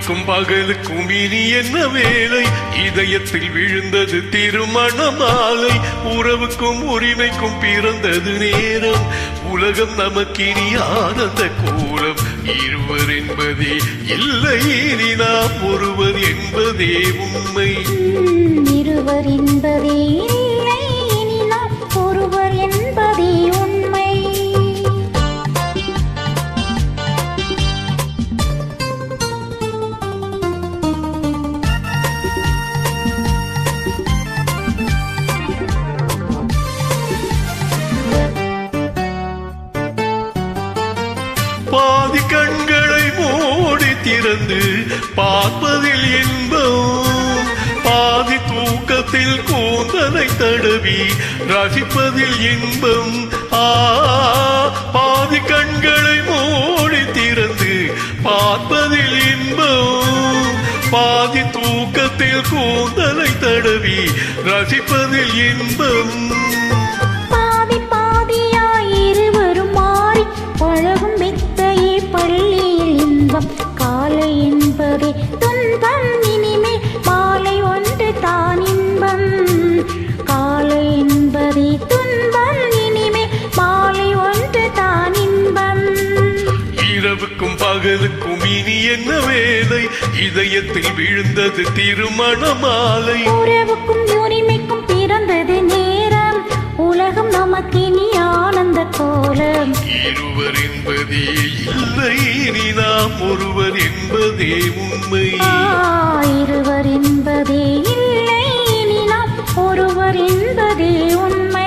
இரவுக்கும் பகலுக்கும் இனி என்ன வேலை? இதயத்தில் விழுந்தது திருமண மாலை. உறவுக்கும் உரிமைக்கும் பிறந்தது நேரம். உலகம் நமக்கினி ஆனந்த கோலம். இருவர் என்பதே இல்லை, இனி நாம் ஒருவர் என்பதே உண்மை. இருவர் என்பதே இல்லை, இனி நாம் ஒருவர் என்பதே உண்மை. பாதி கண்களை மூடி திறந்து பார்ப்பதில் இன்பம். பாதி தூக்கத்தில் கூந்தலை தடவி ரசிப்பதில் இன்பம். பாதி கண்களை மூடி திறந்து பார்ப்பதில் இன்பம். பாதி தூக்கத்தில் கூந்தலை தடவி ரசிப்பதில் இன்பம். பாதி பாதியாய் இருவரும் மாறி பழகும் வித்தையே பள்ளியில் இன்பம். காலை என்பதே துன்பம், இனிமேல் மாலை ஒன்று தான் இன்பம். காலை என்பதே துன்பம், இனிமேல் மாலை ஒன்று தான் இன்பம். இரவுக்கும் பகலுக்கும் இனி என்ன வேலை? இதயத்தில் விழுந்தது திருமண மாலை. உறவுக்கும் உரிமைக்கும் பிறந்தது நேரம். உலகம் நமக்கினி ஆனந்த கோலம். இருவர் என்பதே இல்லை, இனி நாம் ஒருவர் என்பதே உண்மை. இருவர் என்பதே இல்லை, இனி நாம் ஒருவர் என்பதே உண்மை.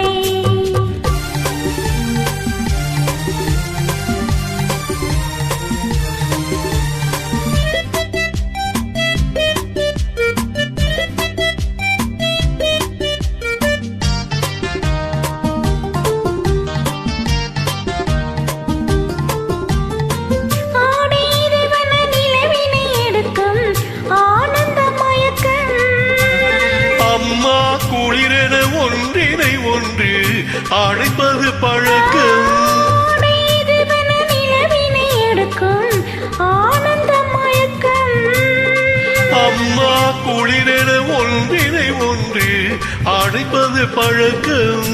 குளிரென ஒன்றினை ஒன்று அழைப்பது பழக்கம். அம்மா குளிரென ஒன்றினை ஒன்று அழைப்பது பழக்கம்.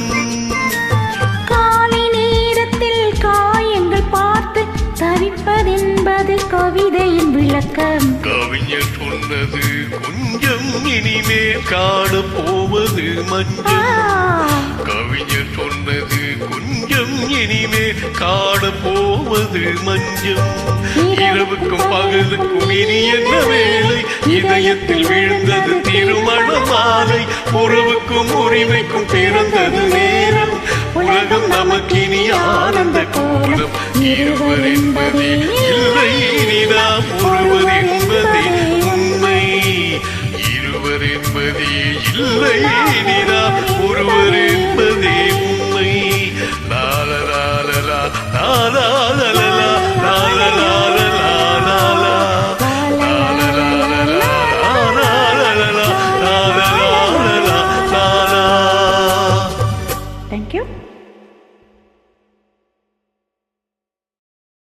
காலை நேரத்தில் காயங்கள் பார்த்து தவிப்பதென்பது கவிதையின் விளக்கம். கவிஞர் சொன்னது கொஞ்சம், இனிமேல் காண போவது மஞ்சள். கவிஞர் சொன்னது கொஞ்சம், இனிமேல் காண போவது மஞ்சள். இரவுக்கும் பகலுக்கும் இனி என்ன வேலை? இதயத்தில் விழுந்தது திருமண மாலை. உறவுக்கும் உரிமைக்கும் பிறந்தது நேரம். உலகம் நமக்கினி ஆனந்த கோலம். இருவர் என்பதே இல்லை, இனி நாம் ஒருவர் என்பதே உண்மை. இருவர் என்பதே இல்லை.